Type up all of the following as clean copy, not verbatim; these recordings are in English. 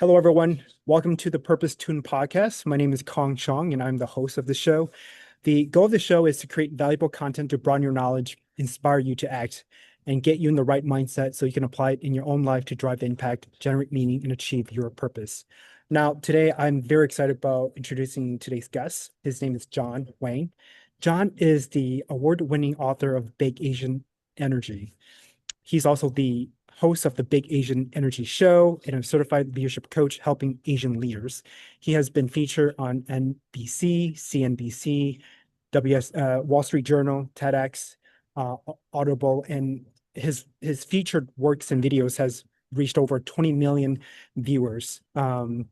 Hello, everyone. Welcome to the Purpose Tune podcast. My name is Kong Chong, and I'm the host of the show. The goal of the show is to create valuable content to broaden your knowledge, inspire you to act, and get you in the right mindset so you can apply it in your own life to drive impact, generate meaning, and achieve your purpose. Now, today, I'm very excited about introducing today's guest. His name is John Wang. John is the award-winning author of Big Asian Energy. He's also the host of the Big Asian Energy Show and a certified leadership coach helping Asian leaders. He has been featured on NBC, CNBC, Wall Street Journal, TEDx, uh, Audible, and his featured works and videos has reached over 20 million viewers and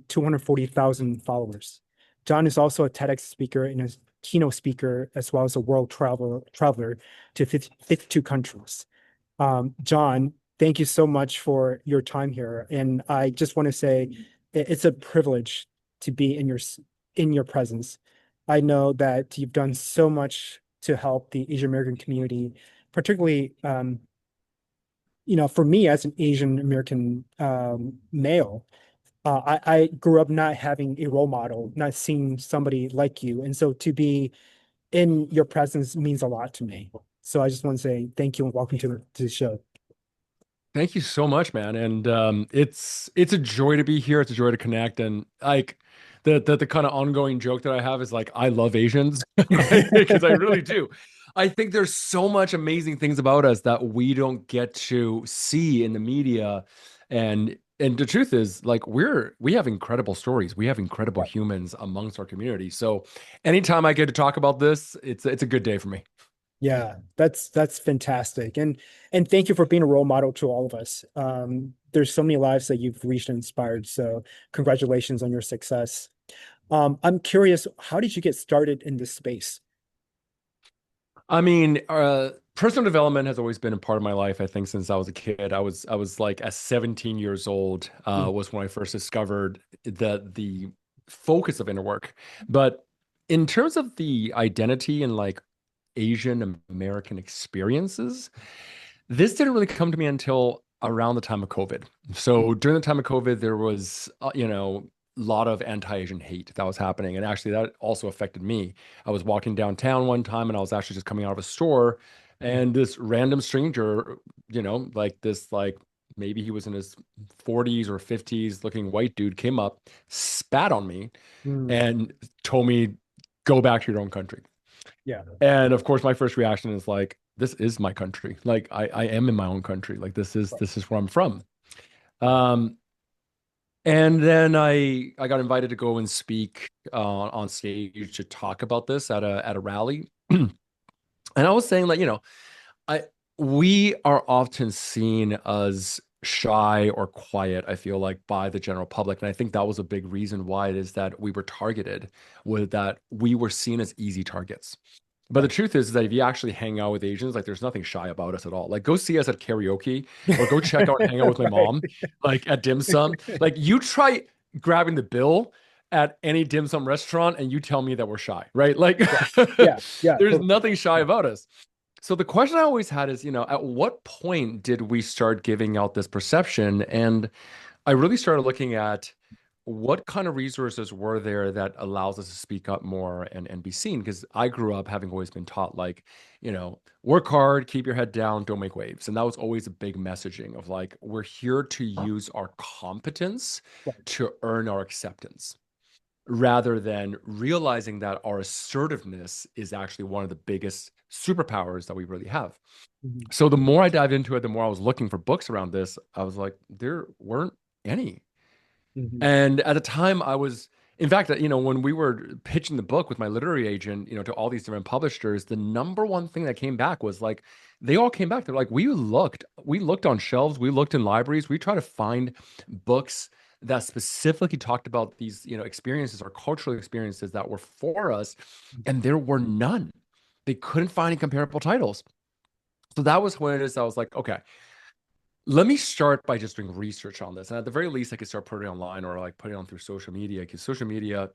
240,000 followers. John is also a TEDx speaker and a keynote speaker, as well as a world traveler to 52 countries. John, thank you so much for your time here. And I just want to say it's a privilege to be in your presence. I know that you've done so much to help the Asian American community, particularly for me as an Asian American male. I grew up not having a role model, not seeing somebody like you. And so to be in your presence means a lot to me. So I just want to say thank you and welcome to the show. Thank you so much, man. And it's a joy to be here. It's a joy to connect. And like the kind of ongoing joke that I have is like I love Asians, right? Because I really do. I think there's so much amazing things about us that we don't get to see in the media. And the truth is, like we have incredible stories. We have incredible humans amongst our community. So anytime I get to talk about this, it's a good day for me. Yeah, that's fantastic. And thank you for being a role model to all of us. There's so many lives that you've reached and inspired. So congratulations on your success. I'm curious, how did you get started in this space? I mean, personal development has always been a part of my life. I think since I was a kid, I was like at 17 years old Mm, was when I first discovered the focus of inner work. But in terms of the identity and like Asian American experiences, this didn't really come to me until around the time of COVID. So during the time of COVID, there was, a lot of anti-Asian hate that was happening. And actually, that also affected me. I was walking downtown one time and I was actually just coming out of a store, and this random stranger, like this, like maybe he was in his 40s or 50s looking white dude came up, spat on me, mm, and told me, go back to your own country. yeah. And of course, my first reaction is like, this is my country. Like I am in my own country. Like this is where I'm from. Um, and then I got invited to go and speak on stage to talk about this at a rally. And I was saying like, I we are often seen as shy or quiet, I feel like, by the general public. And I think that was a big reason why it is that we were targeted, with that we were seen as easy targets. But the Right. truth is that if you actually hang out with Asians, like there's nothing shy about us at all. Like go see us at karaoke or go check out and hang out with my Right. mom, like at dim sum. Like you try grabbing the bill at any dim sum restaurant and you tell me that we're shy, right? Like Yeah. Yeah. Yeah. there's Totally. nothing shy about us. So the question I always had is, at what point did we start giving out this perception? And I really started looking at what kind of resources were there that allows us to speak up more and be seen. Because I grew up having always been taught, like, work hard, keep your head down, don't make waves. And that was always a big messaging of like, we're here to use our competence Right. to earn our acceptance, rather than realizing that our assertiveness is actually one of the biggest superpowers that we really have. Mhm. So the more I dived into it, the more I was looking for books around this. I was like, there weren't any. Mhm. And at the time, I was, in fact, when we were pitching the book with my literary agent, to all these different publishers, the number one thing that came back was like, they all came back. They're like, we looked on shelves, we looked in libraries, we tried to find books that specifically talked about these, experiences or cultural experiences that were for us, and there were none. They couldn't find any comparable titles. So that was when it is. I was like, okay, let me start by just doing research on this. And at the very least, I could start putting it online or like putting it on through social media, because social media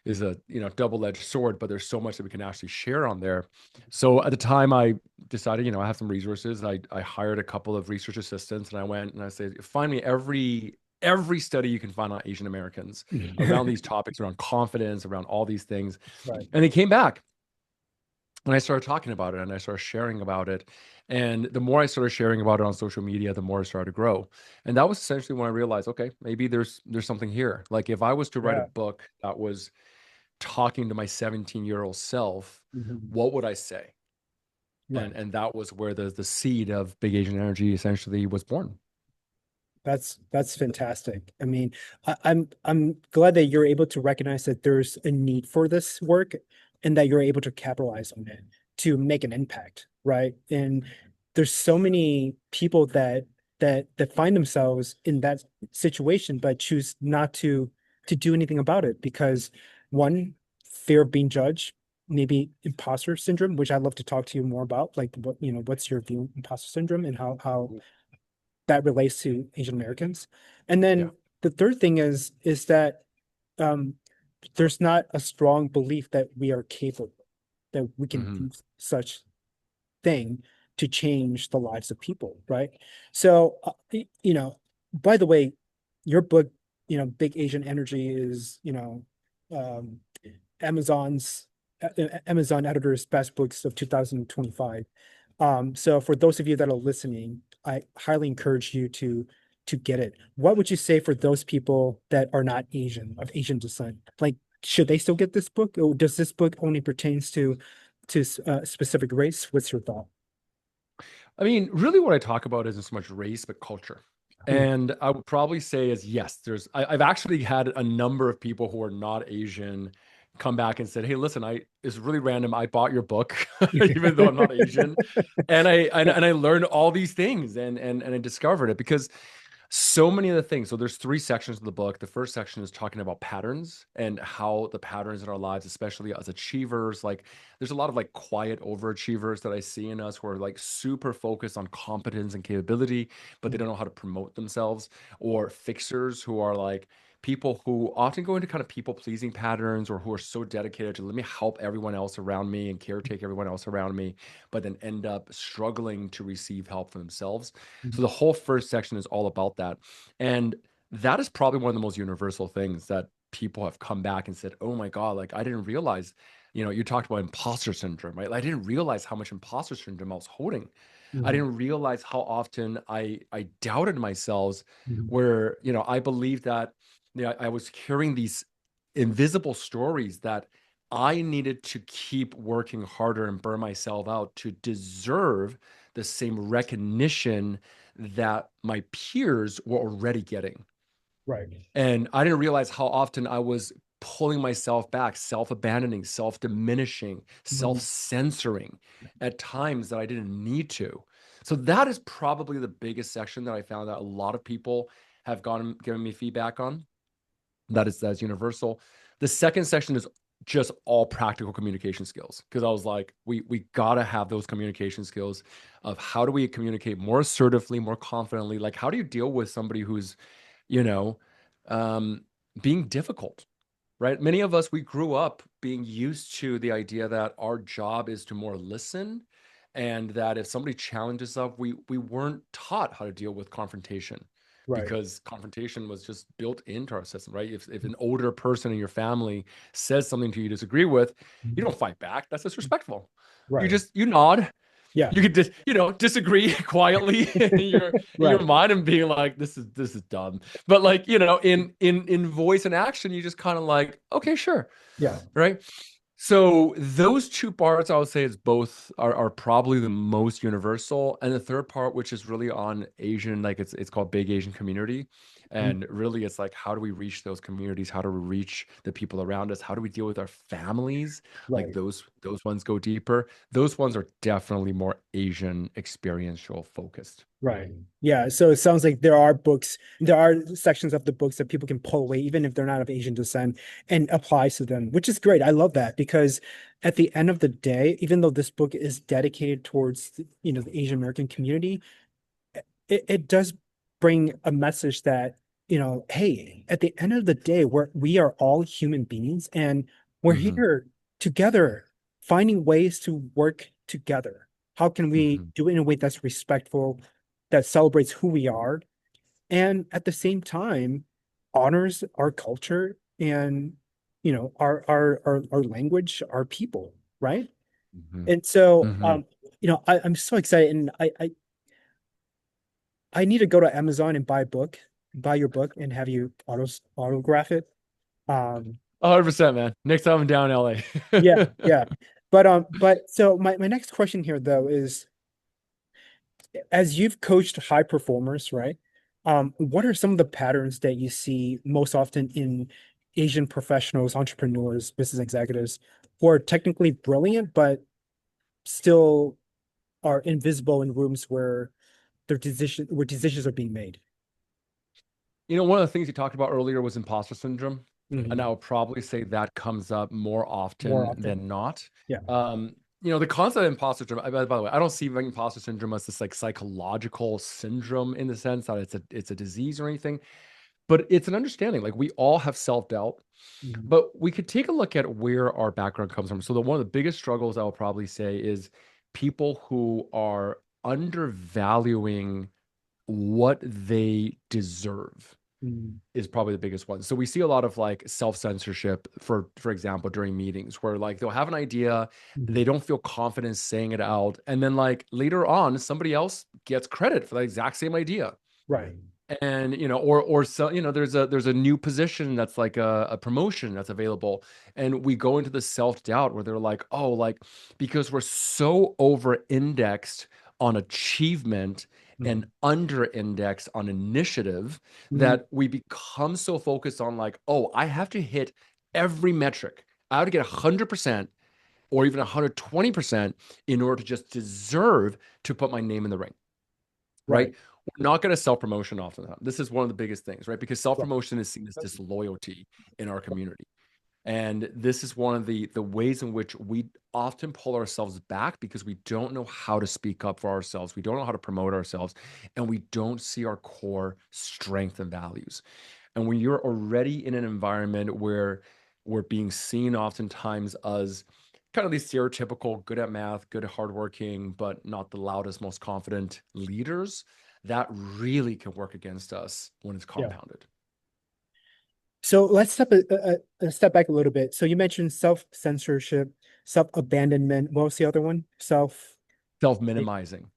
is a double-edged sword, but there's so much that we can actually share on there. So at the time I decided, I have some resources. I hired a couple of research assistants and I went and I said, find me every every study you can find on Asian Americans around these topics, around confidence, around all these things. Right. And they came back and I started talking about it and I started sharing about it. And the more I started sharing about it on social media, the more it started to grow. And that was essentially when I realized, okay, maybe there's something here. Like if I was to write a Yeah. book that was talking to my 17-year-old self, Mhm. what would I say? Right. And that was where the seed of Big Asian Energy essentially was born. That's fantastic. I mean, I'm glad that you're able to recognize that there's a need for this work and that you're able to capitalize on it to make an impact, right? And there's so many people that find themselves in that situation but choose not to do anything about it because one, fear of being judged, maybe imposter syndrome, which I'd love to talk to you more about. Like what, what's your view on imposter syndrome and how that relates to Asian Americans. And Yeah. then the third thing is that um, there's not a strong belief that we are capable, that we can Hmm. do such thing to change the lives of people, right? So, by the way, your book, Big Asian Energy is, um, Amazon's Amazon editor's best books of 2025. So for those of you that are listening, I highly encourage you to get it. What would you say for those people that are not Asian, of Asian descent? Like, should they still get this book, or does this book only pertains to a specific race? What's your thought? I mean, really what I talk about isn't so much race, but culture. Hmm. And I would probably say is yes, I've actually had a number of people who are not Asian come back and said, hey, listen, it's really random. I bought your book, even though I'm not Asian. And I learned all these things and I discovered it because so many of the things. So there's three sections of the book. The first section is talking about patterns and how the patterns in our lives, especially as achievers, like there's a lot of like quiet overachievers that I see in us who are like super focused on competence and capability, but they don't know how to promote themselves, or fixers who are like people who often go into kind of people pleasing patterns, or who are so dedicated to let me help everyone else around me and caretake everyone else around me, but then end up struggling to receive help for themselves. So the whole first section is all about that. And that is probably one of the most universal things that people have come back and said, oh my God, like I didn't realize, you talked about imposter syndrome, right? Like, I didn't realize how much imposter syndrome I was holding. I Mhm. didn't realize how often I doubted myself, Mhm. where, I believed that, I was carrying these invisible stories that I needed to keep working harder and burn myself out to deserve the same recognition that my peers were already getting. Right. And I didn't realize how often I was pulling myself back, self abandoning, self diminishing, self Mhm. censoring at times that I didn't need to. So that is probably the biggest section that I found that a lot of people have given me feedback on. That's universal. The second section is just all practical communication skills, because I was like, we gotta have those communication skills of how do we communicate more assertively, more confidently. Like, how do you deal with somebody who's, you know, um, being difficult, right? Many of us, we grew up being used to the idea that our job is to more listen, and that if somebody challenges us, we weren't taught how to deal with confrontation, Right. because confrontation was just built into our system, right? If an older person in your family says something to you disagree with, you Mhm. don't fight back. That's disrespectful. Right. You nod. Yeah. You could just, disagree quietly in your Right. mind and being like, this is dumb. But like, in voice and action, you just kind of like, okay, sure. Yeah. Right. So those two parts, I would say, is both are probably the most universal. And the third part, which is really on Asian, like it's called Big Asian Community. Mhm. And really it's like, how do we reach those communities? How do we reach the people around us? How do we deal with our families? Like Right. those ones go deeper. Those ones are definitely more Asian experiential focused. Right. Yeah. So it sounds like there are sections of the books that people can pull away, even if they're not of Asian descent, and applies to them, which is great. I love that because at the end of the day, even though this book is dedicated towards, the Asian American community, it does bring a message that, hey, at the end of the day, we are all human beings and we're Hmm. here together, finding ways to work together. How can we Hmm. do it in a way that's respectful, that celebrates who we are, and at the same time honors our culture and our language, our people, right? Hmm. And so Hmm. I'm so excited, and I need to go to Amazon and buy a book, buy your book, and have you autograph it. Um, 100%, man. Next time I'm down in LA. yeah, yeah. But so my next question here though is, as you've coached high performers, right? What are some of the patterns that you see most often in Asian professionals, entrepreneurs, business executives who are technically brilliant, but still are invisible in rooms where where decisions are being made? One of the things you talked about earlier was imposter syndrome. And I Mhm. would probably say that comes up more More often often. than not. Yeah. The concept of imposter syndrome, by the way, I don't see imposter syndrome as this like psychological syndrome in the sense that it's a disease or anything, but it's an understanding. Like we all have self-doubt, Mhm. but we could take a look at where our background comes from. So one of the biggest struggles I will probably say is people who are undervaluing what they deserve Mhm. is probably the biggest one. So we see a lot of like self-censorship, for example, during meetings where like they'll have an idea, they Mhm. don't feel confident saying it out, and then like later on somebody else gets credit for the exact same idea. Right. And or so there's a new position that's like a promotion that's available, and we go into the self-doubt where they're like, oh, like because we're so over indexed on achievement and Mhm. under indexed on initiative Mhm. that we become so focused on like, oh, I have to hit every metric, I have to get 100% or even 120% in order to just deserve to put my name in the ring, right? Right. We're not going to self promotion often. This is one of the biggest things, right? Because self Right. promotion is seen as disloyalty in our community. And this is one of the ways in which we often pull ourselves back because we don't know how to speak up for ourselves. We don't know how to promote ourselves, and we don't see our core strength and values. And when you're already in an environment where we're being seen oftentimes as kind of these stereotypical good at math, good at hardworking, but not the loudest, most confident leaders, that really can work against us when it's Yeah. compounded. So let's a step back a little bit. So you mentioned self-censorship, self-abandonment. What was the other one? Self-minimizing.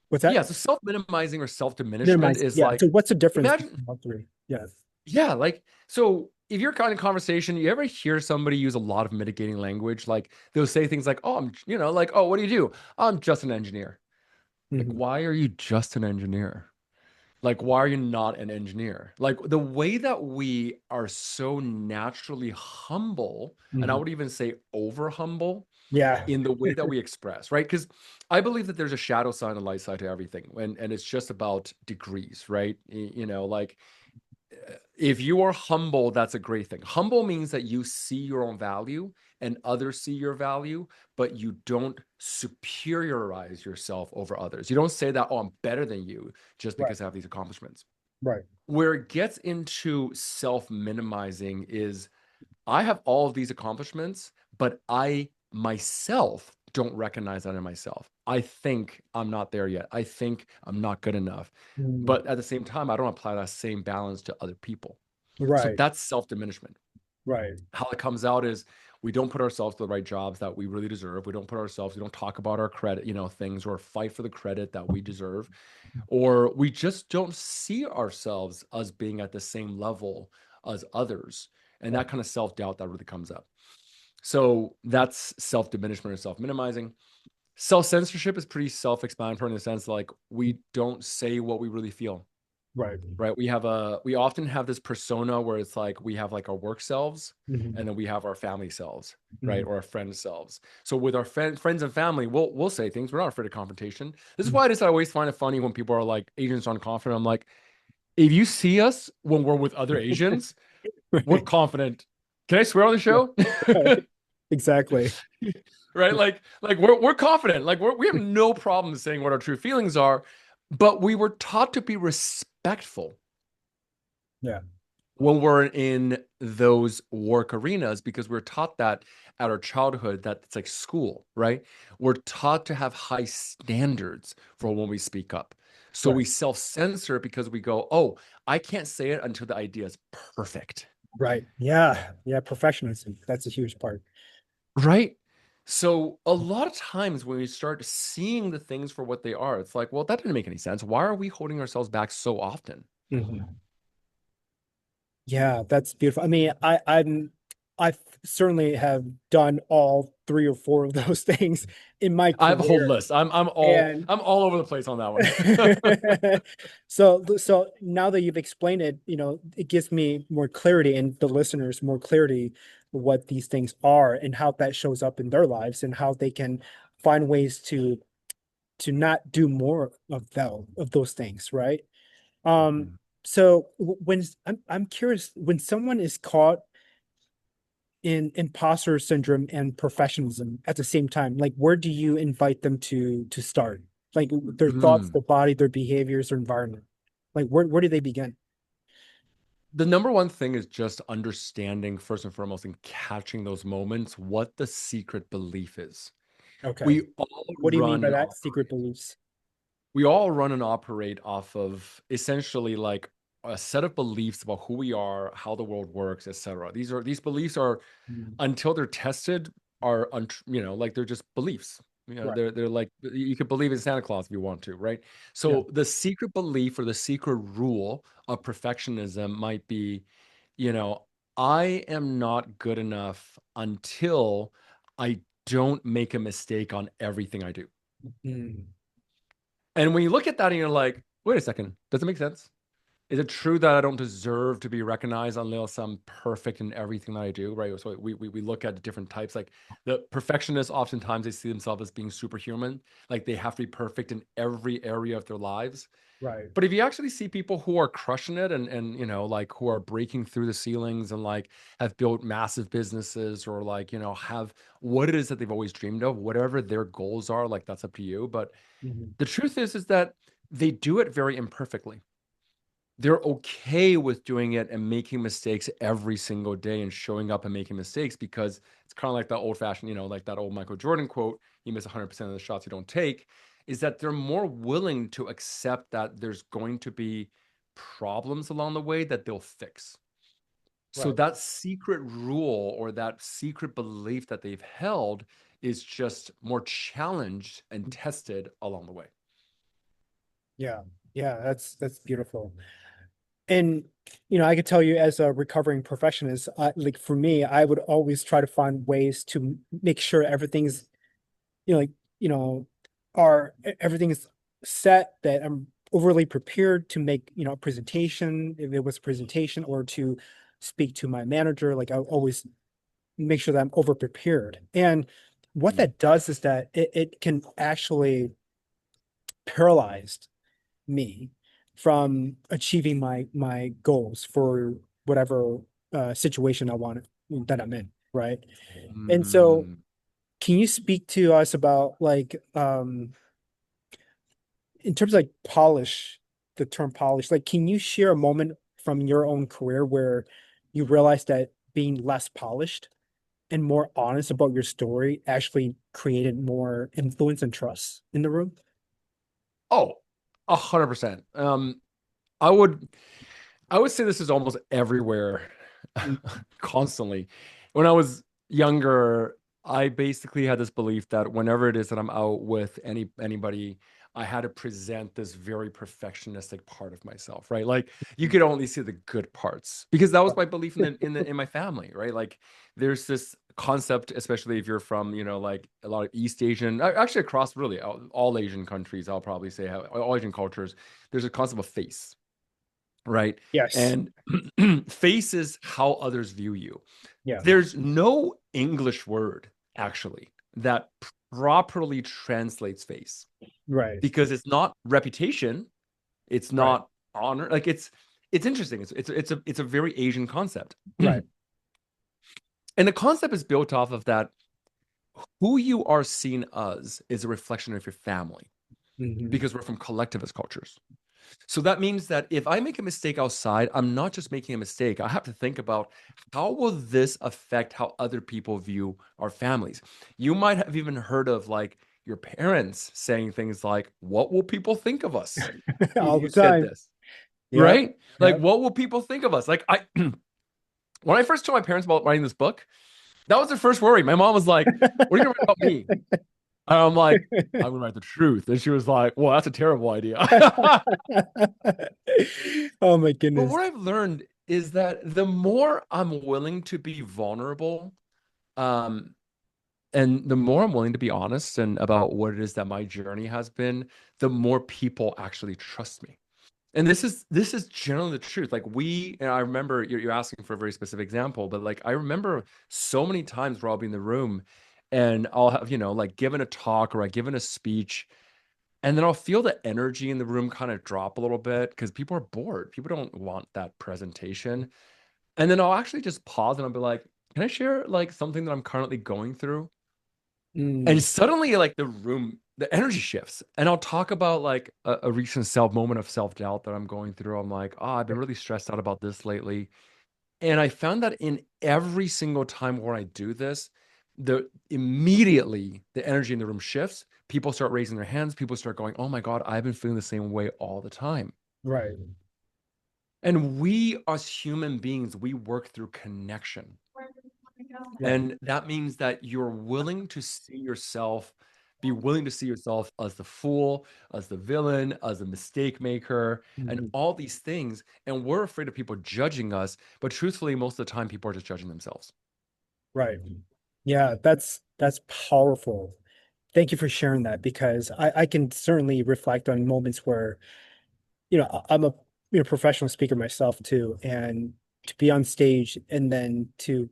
What's Yeah, that? so self-minimizing or self-diminishment Minimize. is Yeah. like, So what's the difference imagine, between all three? Yeah. yeah, like, so if you're kind of conversation, you ever hear somebody use a lot of mitigating language? Like they'll say things like, oh, like, oh, what do you do? I'm just an engineer. Like, Hmm. why are you just an engineer? Like, why are you not an engineer? Like, the way that we are so naturally humble, and I Hmm. would even say over humble Yeah. in the way that we express, right? Because I believe that there's a shadow side and a light side to everything, and it's just about degrees, right? Like if you are humble, that's a great thing. Humble means that you see your own value and others see your value, but you don't superiorize yourself over others. You don't say that, oh, I'm better than you just Right. because I have these accomplishments. Right. Where it gets into self minimizing is I have all of these accomplishments, but I myself don't recognize that in myself. I think I'm not there yet. I think I'm not good enough. Mm. But at the same time, I don't apply that same balance to other people. So Right. that's self diminishment. Right. How it comes out is we don't put ourselves to the right jobs that we really deserve. We don't talk about our credit, things or fight for the credit that we deserve. Or we just don't see ourselves as being at the same level as others. And Right. that kind of self doubt that really comes up. So that's self diminishment or self minimizing. Self censorship is pretty self explanatory in the sense like we don't say what we really feel, Right. right? We often have this persona where it's like we have like our work selves Hmm. and then we have our family selves, right? Hmm. Or our friend selves. So with our friends and family, we'll say things. We're not afraid of confrontation. This is Hmm. why I always find it funny when people are like Asians aren't confident. I'm like, if you see us when we're with other Asians, we're Right. confident. Can I swear on the Yeah. show? Right. Exactly. Right? Like we're confident. Like we have no problem saying what our true feelings are, but we were taught to be respectful Yeah. when we're in those work arenas because we're taught that at our childhood that it's like school, right? We're taught to have high standards for when we speak up. So Right. we self-censor because we go, oh, I can't say it until the idea is perfect. Right. Yeah. Yeah. Perfectionism. That's a huge part. Right? So a lot of times when we start seeing the things for what they are, it's like, well, that didn't make any sense. Why are we holding ourselves back so often? Mhm. Yeah, that's beautiful. I mean, I certainly have done all three or four of those things in my I have a whole career. list. I'm all And I'm all over the place on that one. so now that you've explained it, it gives me more clarity and the listeners more clarity what these things are and how that shows up in their lives and how they can find ways to not do more of those things, right? Um, Mhm. so when I'm curious, when someone is caught in imposter syndrome and professionalism at the same time, like where do you invite them to start? Like their thoughts, Mm. their body, their behaviors, their environment. Like where do they begin? The number one thing is just understanding, first and foremost, and catching those moments, what the secret belief is. Okay. We all What do you mean run by and that? Secret operate. beliefs. We all run and operate off of essentially like a set of beliefs about who we are, how the world works, etc. These beliefs are, Mm. until they're tested, are like they're just beliefs. Right. They're like, you could believe in Santa Claus if you want to, right? Yeah. So the secret belief or the secret rule of perfectionism might be, you know, I am not good enough until I don't make a mistake on everything I do. Mm. And when you look at that and you're like, wait a second, does it make sense? Is it true that I don't deserve to be recognized unless I'm perfect in everything that I do? Right. So we look at different types. Like the perfectionists, oftentimes they see themselves as being superhuman. Like they have to be perfect in every area of their lives. Right. But if you actually see people who are crushing it and like who are breaking through the ceilings and like have built massive businesses or like, have what it is that they've always dreamed of, whatever their goals are, like that's up to you. But Mhm. the truth is that they do it very imperfectly. They're okay with doing it and making mistakes every single day and showing up and making mistakes because it's kind of like that old fashioned, like that old Michael Jordan quote, you miss 100% of the shots you don't take, is that they're more willing to accept that there's going to be problems along the way that they'll fix. So Right. that secret rule or that secret belief that they've held is just more challenged and tested along the way. Yeah. Yeah. That's beautiful. And I could tell you as a recovering perfectionist, like for me, I would always try to find ways to make sure everything's, like, you know, everything is set, that I'm overly prepared to make, a presentation, if it was a presentation, or to speak to my manager. Like I always make sure that I'm over prepared. And what Mm. that does is that it can actually paralyze me from achieving my goals for whatever situation I want that I'm in, right? And so Mm. can you speak to us about like in terms of like polish, the term polish, like can you share a moment from your own career where you realized that being less polished and more honest about your story actually created more influence and trust in the room? Oh, 100%. I would I would say this is almost everywhere, constantly. When I was younger, I basically had this belief that whenever it is that I'm out with anybody, I had to present this very perfectionistic part of myself, right? Like you could only see the good parts because that was my belief in my family, right? Like there's this concept, especially if you're from, like a lot of East Asian, actually across really all Asian countries, I'll probably say, all Asian cultures, there's a concept of face, right? Yes. And face is how others view you. Yeah. There's no English word actually that properly translates face Right. because it's not reputation, it's Right. not honor. Like it's interesting. It's a very Asian concept. Right. And the concept is built off of that who you are seen as is a reflection of your family Hmm. because we're from collectivist cultures. So that means that if I make a mistake outside, I'm not just making a mistake. I have to think about how will this affect how other people view our families. You might have even heard of like your parents saying things like, "What will people think of us if All the you said time. this?" Yep. Right? Like, Yep. what will people think of us? Like, I when I first told my parents about writing this book, that was their first worry. My mom was like, "What are you gonna write about me?" And I'm like, "I'm gonna write the truth." And she was like, "Well, that's a terrible idea." Oh my But goodness. what I've learned is that the more I'm willing to be vulnerable, um, and the more I'm willing to be honest and about what it is that my journey has been, the more people actually trust me. And this is generally the truth. Like and I remember you're asking for a very specific example, but like I remember so many times where I'll be in the room and I'll have, like given a talk or I given a speech, and then I'll feel the energy in the room kind of drop a little bit because people are bored. People don't want that presentation. And then I'll actually just pause and I'll be like, can I share like something that I'm currently going through? And Mm, suddenly, like the energy shifts. And I'll talk about like a recent moment of self-doubt that I'm going through. I'm like, oh, I've been really stressed out about this lately. And I found that in every single time where I do this, immediately the energy in the room shifts. People start raising their hands. People start going, oh my God, I've been feeling the same way all the time. right. And we as human beings, we work through connection. Yeah. And that means that be willing to see yourself as the fool, as the villain, as the mistake maker, and Mhm. all these things. And we're afraid of people judging us. But truthfully, most of the time, people are just judging themselves. Right. Yeah, that's powerful. Thank you for sharing that because I can certainly reflect on moments where, I'm a professional speaker myself too, and to be on stage and then to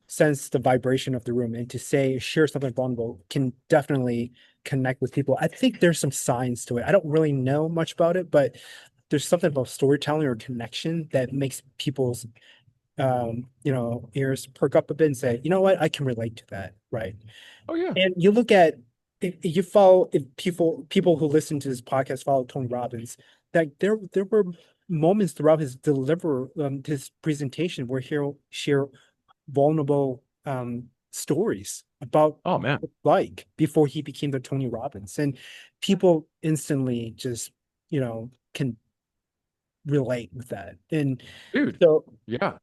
sense the vibration of the room and to share something vulnerable can definitely connect with people. I think there's some science to it. I don't really know much about it, but there's something about storytelling or connection that makes people's ears perk up a bit and say, you know what, I can relate to that, right? Oh, yeah. And you look at if you follow if people who listen to this podcast follow Tony Robbins, that there were moments throughout his presentation where he'll share vulnerable stories about Oh, what man. it's like before he became the Tony Robbins. And people instantly just, can relate with that. And Dude. so, Yeah.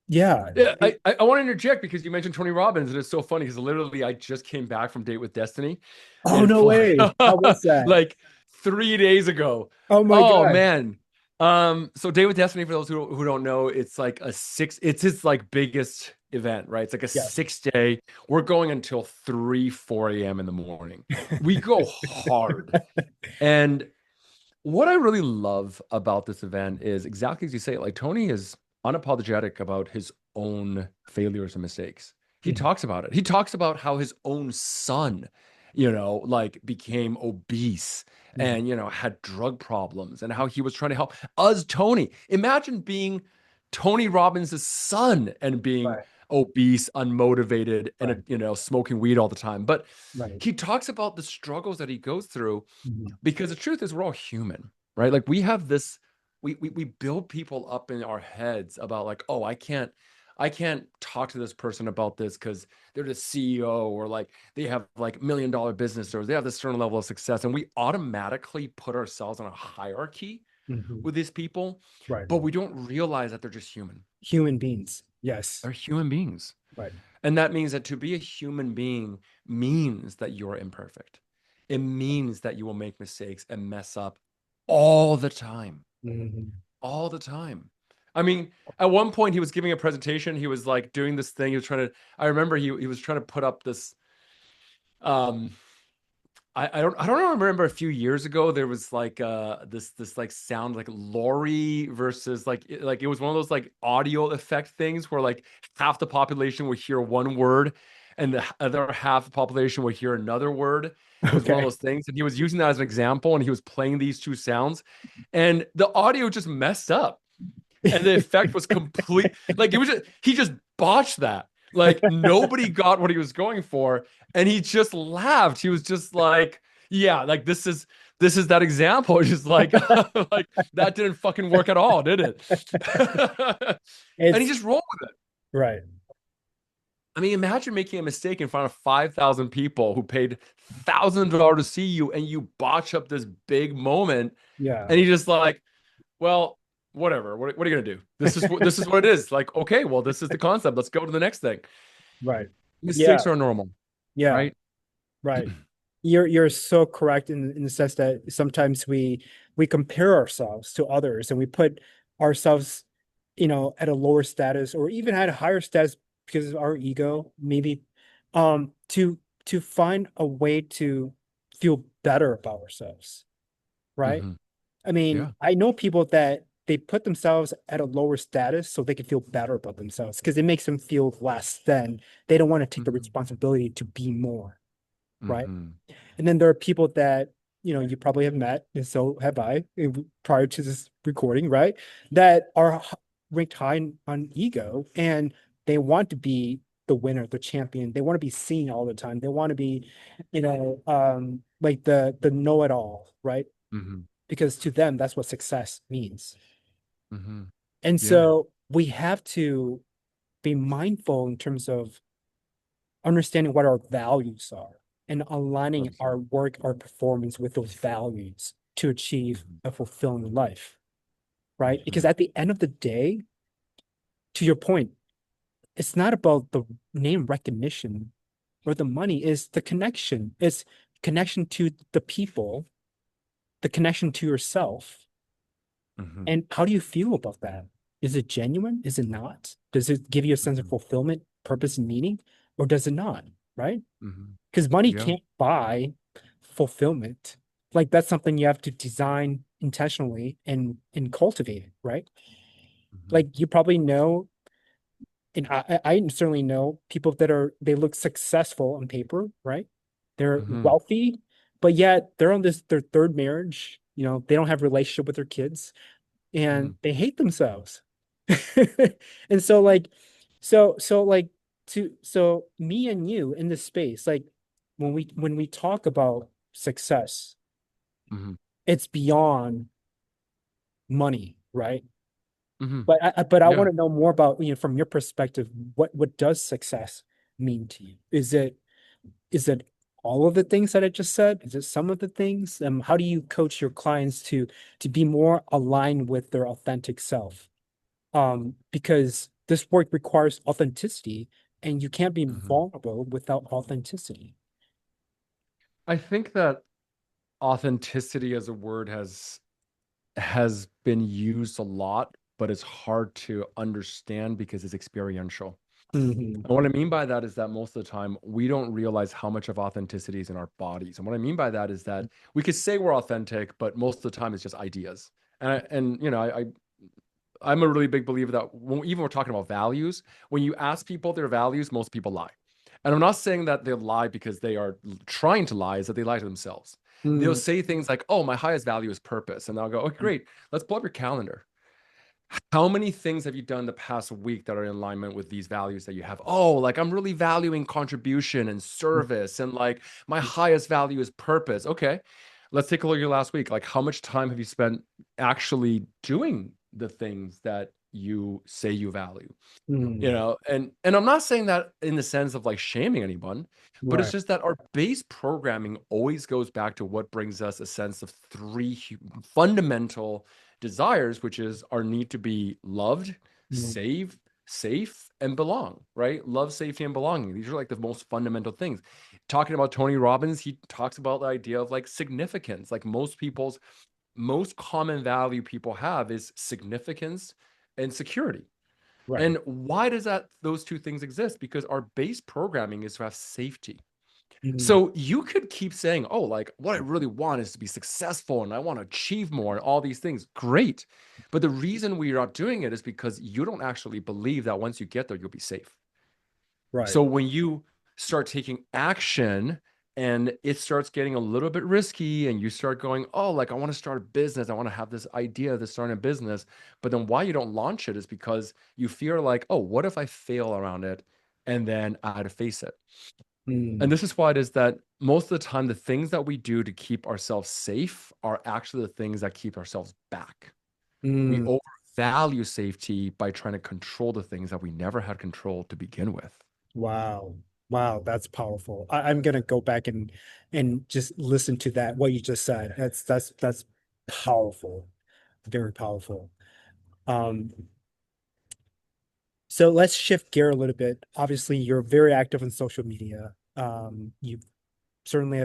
yeah. Yeah, I want to interject because you mentioned Tony Robbins, and it's so funny because literally I just came back from Date with Destiny Oh, in no way. Florida How was that? like 3 days ago. Oh my Oh gosh. man. So Date with Destiny, for those who don't know, it's his like biggest event, right? It's like a Yes. 6 day. We're going until 3, 4 a.m. in the morning. We go hard. And what I really love about this event is exactly as you say, like Tony is unapologetic about his own failures and mistakes. He Mhm. talks about it. He talks about how his own son, like became obese Mhm. and, had drug problems and how he was trying to help us, Tony. Imagine being Tony Robbins' son and being Right. obese, unmotivated, and, Right. smoking weed all the time. But Right. he talks about the struggles that he goes through Mhm. because the truth is we're all human, right? Like we have this, we build people up in our heads about like, oh, I can't talk to this person about this because they're the CEO or like they have like $1 million business or they have this certain level of success. And we automatically put ourselves on a hierarchy Mhm. with these people, Right. but we don't realize that they're just human. Human beings. Yes. They're human beings. Right. And that means that to be a human being means that you're imperfect. It means that you will make mistakes and mess up all the time. Mhm. All the time. I mean, at one point he was giving a presentation. He was like doing this thing. He was trying to, I remember he was trying to put up this um I don't remember a few years ago there was like this like sound like lorry versus like it was one of those like audio effect things where like half the population would hear one word and the other half the population would hear another word. It was one of Okay. those things and he was using that as an example and he was playing these two sounds and the audio just messed up and the effect was complete. Like he just botched that. Like nobody got what he was going for, and he just laughed. He was just like, "Yeah, like this is that example." Just like like that didn't fucking work at all, did it? And he It's just rolled with it. right. I mean, imagine making a mistake in front of 5,000 people who paid thousands of dollars to see you, and you botch up this big moment, Yeah. and you just like, well, whatever. What are you gonna do? This is what it is. Like, okay, well, this is the concept. Let's go to the next thing. Right. Yeah. Mistakes are normal, Yeah. right? Right. You're so correct in the sense that sometimes we compare ourselves to others and we put ourselves, at a lower status or even at a higher status because of our ego, maybe, to find a way to feel better about ourselves, right? Hmm. I mean, Yeah. I know people that they put themselves at a lower status so they can feel better about themselves because it makes them feel less than. They don't want to take the Hmm. responsibility to be more, right? Hmm. And then there are people that, you probably have met, and so have I, prior to this recording, right? That are ranked high on ego and they want to be the winner, the champion. They want to be seen all the time. They want to be, like the know-it-all, right? Hmm. Because to them, that's what success means. Hmm. And Yeah. so we have to be mindful in terms of understanding what our values are and aligning our Absolutely. work, our performance with those values to achieve Hmm. a fulfilling life, right? Because Hmm. at the end of the day, to your point, it's not about the name recognition or the money, is the connection. It's connection to the people, the connection to yourself. Hmm. And how do you feel about that? Is it genuine? Is it not? Does it give you a sense of Hmm. fulfillment, purpose, and meaning, or does it not? Right? Hmm. Because money Yeah. can't buy fulfillment. Like that's something you have to design intentionally and cultivate it, right? Hmm. Like you probably know, and I certainly know people that they look successful on paper, right? They're Hmm. wealthy, but yet they're on their third marriage. They don't have relationship with their kids and Hmm. they hate themselves. And so like so me and you in this space, like when we talk about success, Hmm. it's beyond money, right? Hmm. But I Yeah. want to know more about, from your perspective, what does success mean to you? Is it all of the things that I just said? Is it some of the things? How do you coach your clients to be more aligned with their authentic self? Because this work requires authenticity, and you can't be Hmm. vulnerable without authenticity. I think that authenticity as a word has been used a lot, but it's hard to understand because it's experiential. Hmm. And what I mean by that is that most of the time we don't realize how much of authenticity is in our bodies. And what I mean by that is that we could say we're authentic, but most of the time it's just ideas. I'm a really big believer that even we're talking about values, when you ask people their values, most people lie. And I'm not saying that they lie because they are trying to lie, is that they lie to themselves. They'll Mm. say things like, oh, my highest value is purpose. And I'll go, okay, great. Let's pull up your calendar. How many things have you done the past week that are in alignment with these values that you have? Oh, like I'm really valuing contribution and service, and like my highest value is purpose. Okay, let's take a look at your last week. Like, how much time have you spent actually doing the things that you say you value? Mm. And I'm not saying that in the sense of like shaming anyone, but it's Right. just that our base programming always goes back to what brings us a sense of three fundamental desires, which is our need to be loved, Mm. saved, safe, and belong, right? Love, safety, and belonging. These are like the most fundamental things. Talking about Tony Robbins, he talks about the idea of like significance. Like most people's most common value people have is significance and security. Right. And why does that those two things exist? Because our base programming is to have safety. Mm. So you could keep saying, "Oh, like what I really want is to be successful and I want to achieve more and all these things." Great. But the reason we're not doing it is because you don't actually believe that once you get there you'll be safe. Right. So when you start taking action and it starts getting a little bit risky and you start going, oh, like I want to start a business. I want to have this idea of starting a business. But then why you don't launch it is because you fear like, oh, what if I fail around it? And then I had to face it. And Mm. this is why it is that most of the time, the things that we do to keep ourselves safe are actually the things that keep ourselves back. We Mm. overvalue safety by trying to control the things that we never had control to begin with. Wow. Wow, that's powerful. I'm gonna go back and just listen to that, what you just said. That's powerful. Very powerful. Um, so let's shift gear a little bit. Obviously, you're very active on social media. You certainly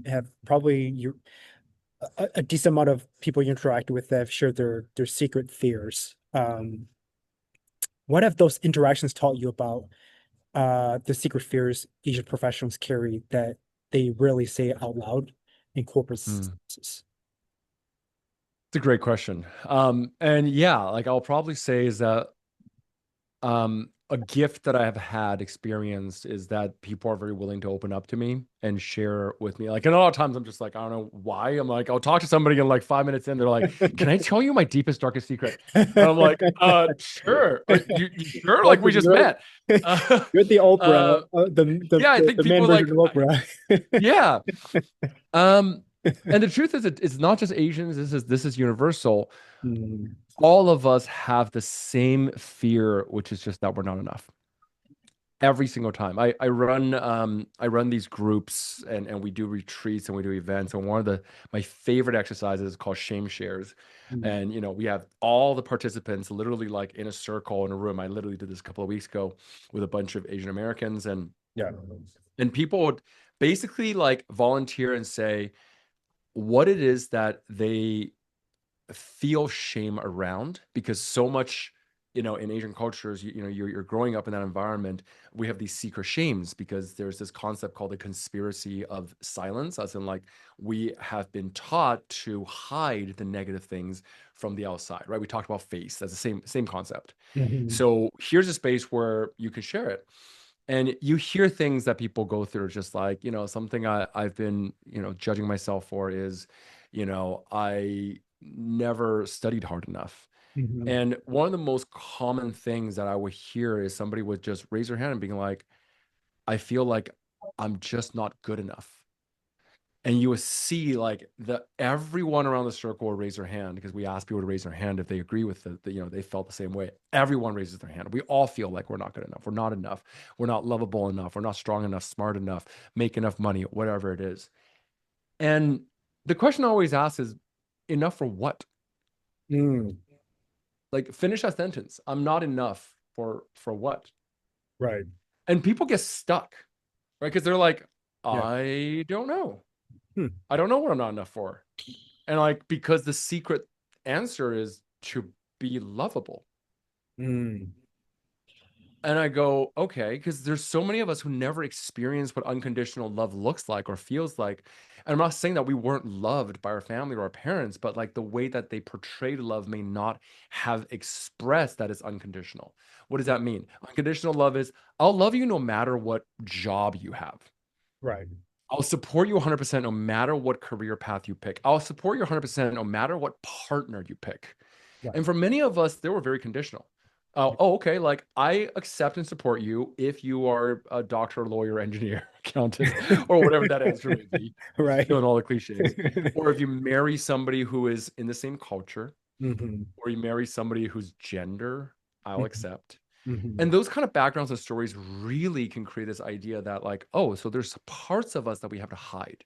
have probably a decent amount of people you interact with that have shared their secret fears. What have those interactions taught you about the secret fears Asian professionals carry that they rarely say out loud in corporate Hmm. spaces? It's a great question. And yeah, like I'll probably say is that a gift that I have had experienced is that people are very willing to open up to me and share with me. Like, and a lot of times I'm just like, I don't know why. I'm like, I'll talk to somebody and like 5 minutes in, they're like, "Can I tell you my deepest, darkest secret?" And I'm like, sure. Are you sure? Like, we Welcome, just met. Uh, you're the Oprah, uh, yeah, I think the man people version like, of Oprah. yeah. Um, and the truth is, it's not just Asians. This is universal. Mm, All of us have the same fear, which is just that we're not enough. Every single time I run these groups and we do retreats and we do events, and one of the my favorite exercises is called shame shares. mm, And we have all the participants literally like in a circle in a room. I literally did this a couple of weeks ago with a bunch of Asian Americans, yeah. and people would basically like volunteer and say what it is that they feel shame around, because so much in Asian cultures, you're growing up in that environment. We have these secret shames because there's this concept called the conspiracy of silence, as in like we have been taught to hide the negative things from the outside, right? We talked about face. That's the same concept. Mhm, So here's a space where you can share it, and you hear things that people go through, just like something I've been judging myself for is I never studied hard enough. mhm, And one of the most common things that I would hear is somebody would just raise their hand and being like, I feel like I'm just not good enough. And you would see like everyone around the circle will raise their hand, because we ask people to raise their hand if they agree with they felt the same way. Everyone raises their hand. We all feel like we're not good enough. We're not enough. We're not lovable enough. We're not strong enough, smart enough, make enough money, whatever it is. And the question I always ask is, enough for what? mm, Like, finish that sentence. I'm not enough for what? right. And people get stuck, right? Because they're like, Yeah. I don't know. Hmm. I don't know what I'm not enough for. And like, because the secret answer is to be lovable. Mm, And I go, okay, because there's so many of us who never experience what unconditional love looks like or feels like. And I'm not saying that we weren't loved by our family or our parents, but like the way that they portrayed love may not have expressed that it's unconditional. What does that mean? Unconditional love is, I'll love you no matter what job you have. right. I'll support you 100% no matter what career path you pick. I'll support you 100% no matter what partner you pick. Right. And for many of us, they were very conditional. Okay, like I accept and support you if you are a doctor, lawyer, engineer, accountant, or whatever that answer may be, Right. stealing all the cliches. Or if you marry somebody who is in the same culture, Hmm. or you marry somebody whose gender I'll Hmm. accept. Hmm. And those kind of backgrounds and stories really can create this idea that, like, oh, so there's parts of us that we have to hide,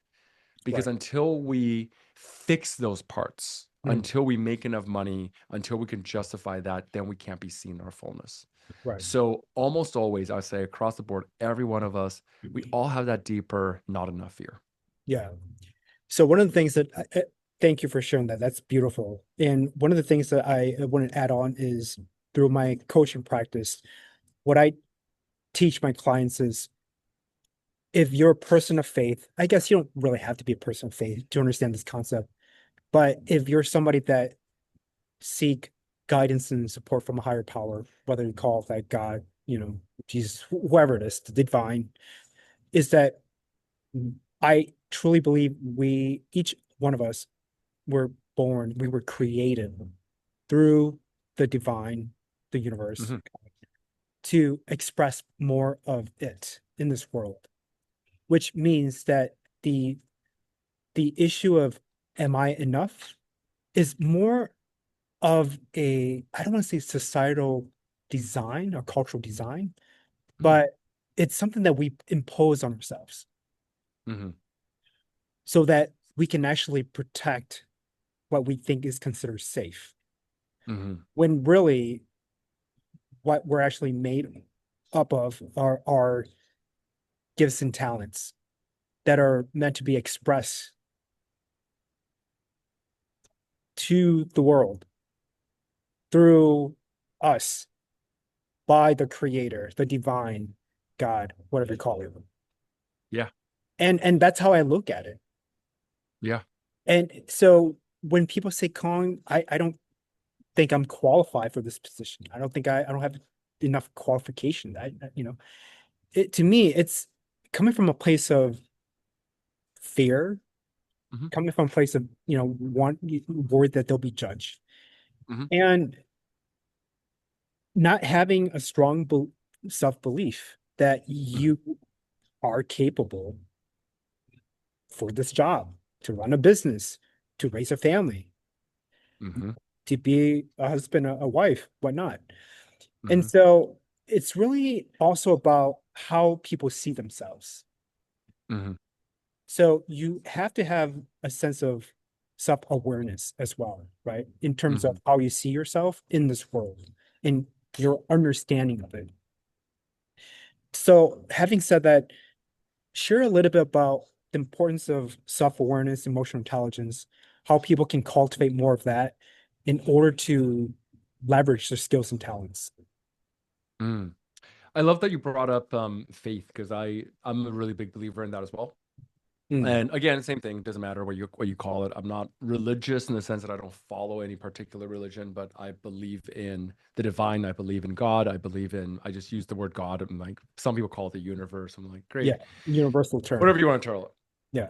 because Right. until we fix those parts, Mm, until we make enough money, until we can justify that, then we can't be seen in our fullness. right. So almost always, I say across the board, every one of us, we all have that deeper not enough fear. Yeah. So one of the things that thank you for sharing that. That's beautiful. And one of the things that I want to add on is through my coaching practice, what I teach my clients is if you're a person of faith, I guess you don't really have to be a person of faith to understand this concept. But if you're somebody that seek guidance and support from a higher power, whether you call it that God, Jesus, whoever it is, the divine, is that I truly believe each one of us, we were created through the divine, the universe, Mhm. to express more of it in this world, which means that the the issue of am I enough is more of I don't want to say societal design or cultural design, Mm. but it's something that we impose on ourselves Hmm. so that we can actually protect what we think is considered safe. Hmm. When really what we're actually made up of are our gifts and talents that are meant to be expressed to the world through us by the creator, the divine God, whatever you call it. Yeah. And that's how I look at it. Yeah. And so when people say Kong, I don't think I'm qualified for this position. I don't think I don't have enough qualification. To me, it's coming from a place of fear, Hmm. coming from a place of, want worried that they'll be judged. Hmm. And not having a strong self-belief that Hmm. you are capable for this job, to run a business, to raise a family, Hmm. to be a husband, a wife, whatnot. And Hmm. so it's really also about how people see themselves. Hmm. So you have to have a sense of self-awareness as well, right? In terms of Hmm. how you see yourself in this world and your understanding of it. So having said that, share a little bit about the importance of self-awareness, emotional intelligence, how people can cultivate more of that in order to leverage their skills and talents. Mm. I love that you brought up faith because I'm a really big believer in that as well. Mm, And again, same thing. Doesn't matter what you call it. I'm not religious in the sense that I don't follow any particular religion, but I believe in the divine. I believe in God. I just use the word God. And like some people call it the universe. I'm like, yeah, great, universal term. whatever you want to tell it. Yeah,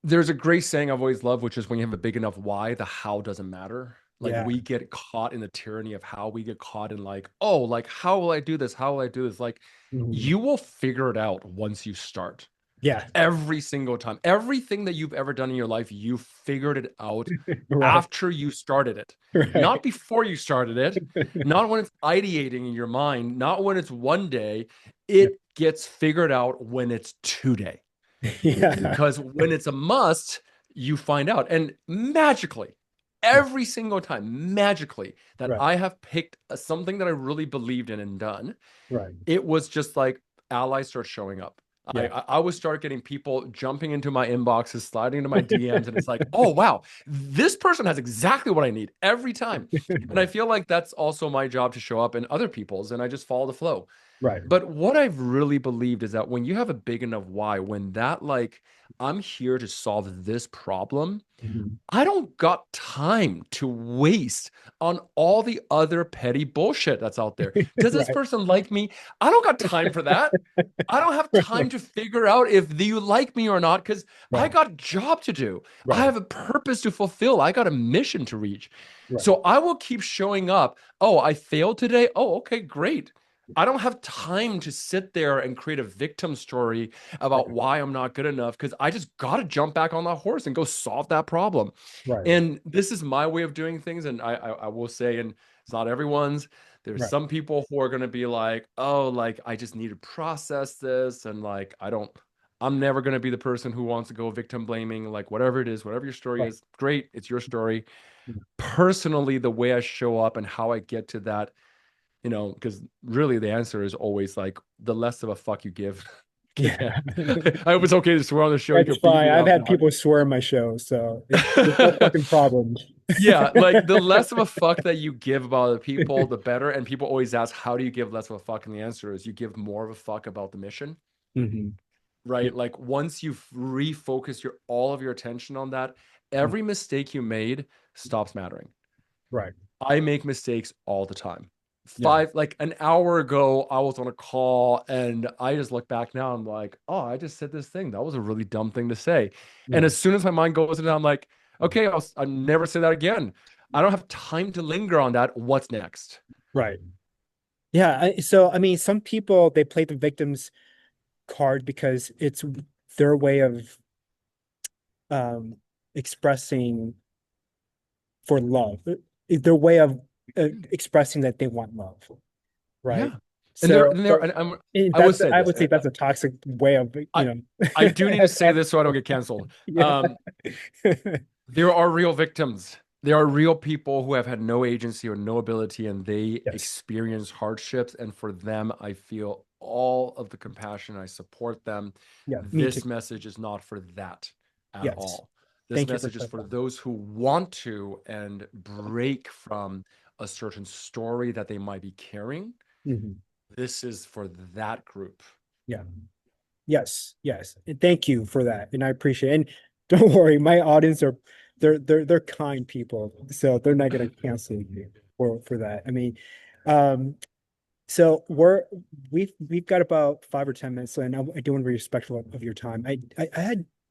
There's a great saying I've always loved, which is when you have a big enough why, the how doesn't matter. Like yeah. we get caught in the tyranny of how we get caught in like, oh, like how will I do this? How will I do this? Like Mhm. you will figure it out once you start. Yeah, Every single time. Everything that you've ever done in your life, you figured it out right, after you started it, not right. before you started it, not when it's ideating in your mind, not when it's one day. It gets figured out when it's today. Yeah, Because when it's a must, you find out. And magically, yeah, every single time, magically, that right, I have picked something that I really believed in and done, right. it was just like allies start showing up. I, Yeah. I I would start getting people jumping into my inboxes, sliding into my DMs, and it's like, oh wow, this person has exactly what I need every time. And I feel like that's also my job to show up in other people's, and I just follow the flow. Right. But what I've really believed is that when you have a big enough why, when that like I'm here to solve this problem, Mhm. I don't got time to waste on all the other petty bullshit that's out there. Does this Right, person like me? I don't got time for that. I don't have time to figure out if you like me or not because I right, got job to do. I right, have a purpose to fulfill. I got a mission to reach. right, So I will keep showing up. Oh, I failed today. Oh, okay, great. I don't have time to sit there and create a victim story about right, why I'm not good enough because I just got to jump back on that horse and go solve that problem. right, And this is my way of doing things. And I will say, and it's not everyone's. There's right, some people who are going to be like, oh, like I just need to process this. And like, I'm never going to be the person who wants to go victim blaming, like whatever it is, whatever your story right. is, great. It's your story. Personally, the way I show up and how I get to that, because really the answer is always like the less of a fuck you give. Yeah. Yeah. I hope it's okay to swear on the show. You That's could beat fine. me I've up. had people swear in my show, so it's no fucking problem. Yeah, like the less of a fuck that you give about other people, the better. And people always ask, how do you give less of a fuck? And the answer is you give more of a fuck about the mission, Mhm. Yeah, right? Like once you refocus all of your attention on that, every mistake you made stops mattering. right. I make mistakes all the time. Yeah. Like an hour ago, I was on a call and I just look back now. I'm like, oh, I just said this thing. That was a really dumb thing to say. And Yeah. as soon as my mind goes into that, I'm like, okay, I'll never say that again. I don't have time to linger on that. What's next? Right. Yeah. So, I mean, some people they play the victims card because it's their way of um expressing for love. Their way of expressing that they want love, right? Yeah. And there, So, and there, but and and I will that's say I this. would say that's a toxic way of, I, you I know, do need to say this so I don't get canceled. yeah. There are real victims. There are real people who have had no agency or no ability, and they Yes. experience hardships. And for them, I feel all of the compassion. I support them. Yeah, me too. This message is not for that at Yes. all. This Thank you for message is for clarifying. those who want to and break from a certain story that they might be carrying. Mhm. This is for that group. Yeah. Yes. Yes. And thank you for that. And I appreciate it. And don't worry, my audience are they're kind people. So they're not gonna cancel you for that. I mean, um, so we've got about 5 or 10 minutes, and I do want to be respectful of your time. I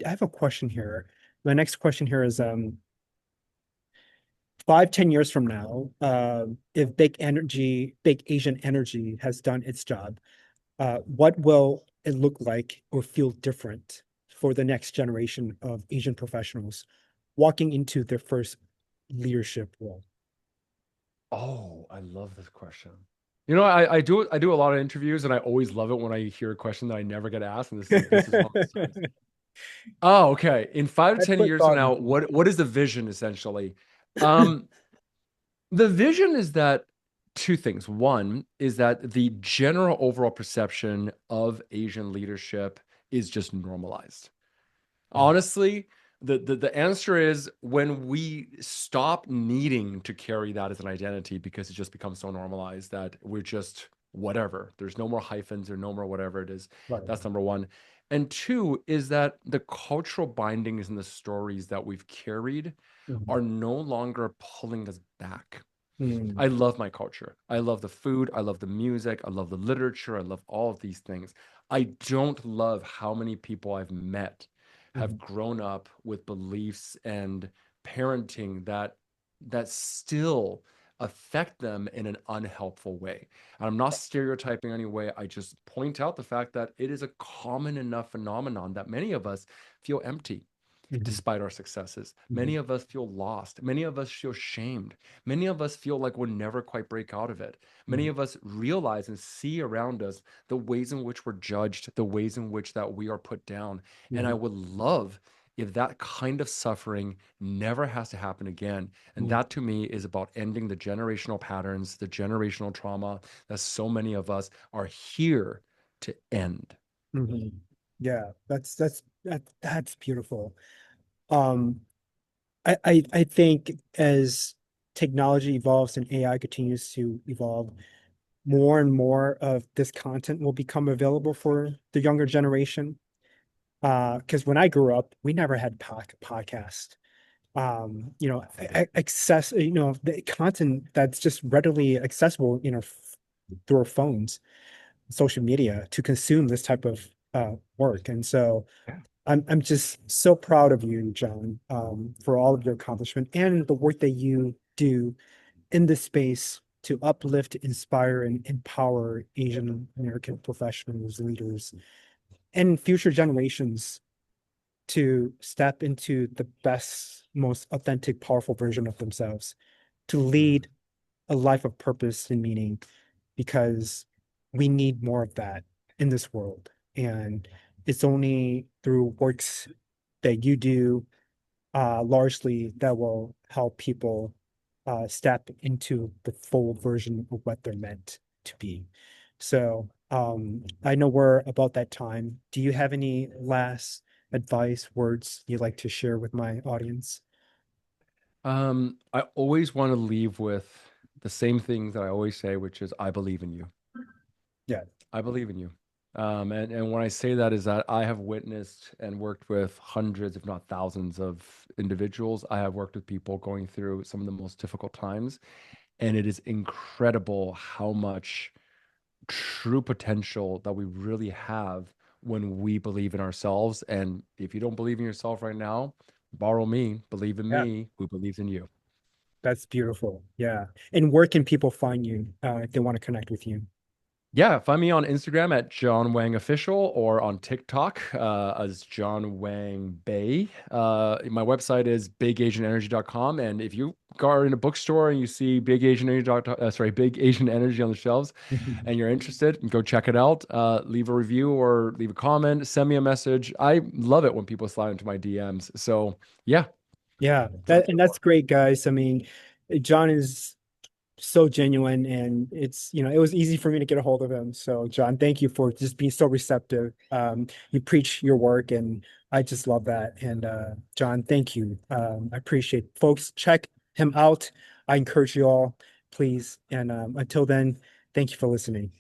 have a question here. My next question here is 5, 10 years from now, if big Asian energy has done its job, what will it look like or feel different for the next generation of Asian professionals walking into their first leadership role? Oh, I love this question. You know, I do a lot of interviews and I always love it when I hear a question that I never get asked. And this is one of those times. Oh, okay. In five to I ten put years from thought now, into what is the vision essentially? Um, the vision is that two things. One is that the general overall perception of Asian leadership is just normalized. it. Honestly, the answer is when we stop needing to carry that as an identity because it just becomes so normalized that we're just whatever. There's no more hyphens or no more whatever it is. Right. That's number one. And two is that the cultural bindings and the stories that we've carried Mhm. are no longer pulling us back. Mm. I love my culture. I love the food. I love the music. I love the literature. I love all of these things. I don't love how many people I've met have Mhm. grown up with beliefs and parenting that still affect them in an unhelpful way. And I'm not stereotyping any way. I just point out the fact that it is a common enough phenomenon that many of us feel empty Mhm. despite our successes. Mhm. Many of us feel lost. Many of us feel shamed. Many of us feel like we'll never quite break out of it. Many Mhm. of us realize and see around us the ways in which we're judged, the ways in which that we are put down. And I Mhm. would love if that kind of suffering never has to happen again. And Mhm. that to me is about ending the generational patterns, the generational trauma that so many of us are here to end. Mhm. Yeah, that's beautiful. Um, I think as technology evolves and AI continues to evolve, more and more of this content will become available for the younger generation. Because when I grew up, we never had podcast. The content that's just readily accessible, through our phones, social media to consume this type of work. And so I'm just so proud of you, John, for all of your accomplishment and the work that you do in this space to uplift, inspire, and empower Asian American professionals, leaders, and future generations to step into the best, most authentic, powerful version of themselves, to Mm, lead a life of purpose and meaning, because we need more of that in this world. And it's only through works that you do, largely, that will help people step into the full version of what they're meant to be. So I know we're about that time. Do you have any last advice, words you'd like to share with my audience? I always want to leave with the same thing that I always say, which is I believe in you. Yeah. I believe in you. And when I say that is that I have witnessed and worked with hundreds, if not thousands, of individuals. I have worked with people going through some of the most difficult times, and it is incredible how much true potential that we really have when we believe in ourselves. And if you don't believe in yourself right now, borrow me, believe in Yeah. me, who believes in you. That's beautiful. Yeah. And where can people find you if they want to connect with you? Yeah, find me on Instagram at John Wang Official or on TikTok as John Wang Bay. My website is bigasianenergy.com. And if you are in a bookstore and you see Big Asian Energy on the shelves and you're interested, go check it out. Leave a review or leave a comment, send me a message. I love it when people slide into my DMs. So yeah, Yeah, that's great, guys. I mean, John is so genuine, and it was easy for me to get a hold of him. So John, thank you for just being so receptive. You preach your work, and I just love that. And John, thank you. I appreciate it. Folks, check him out. I encourage you all, please. And until then, thank you for listening.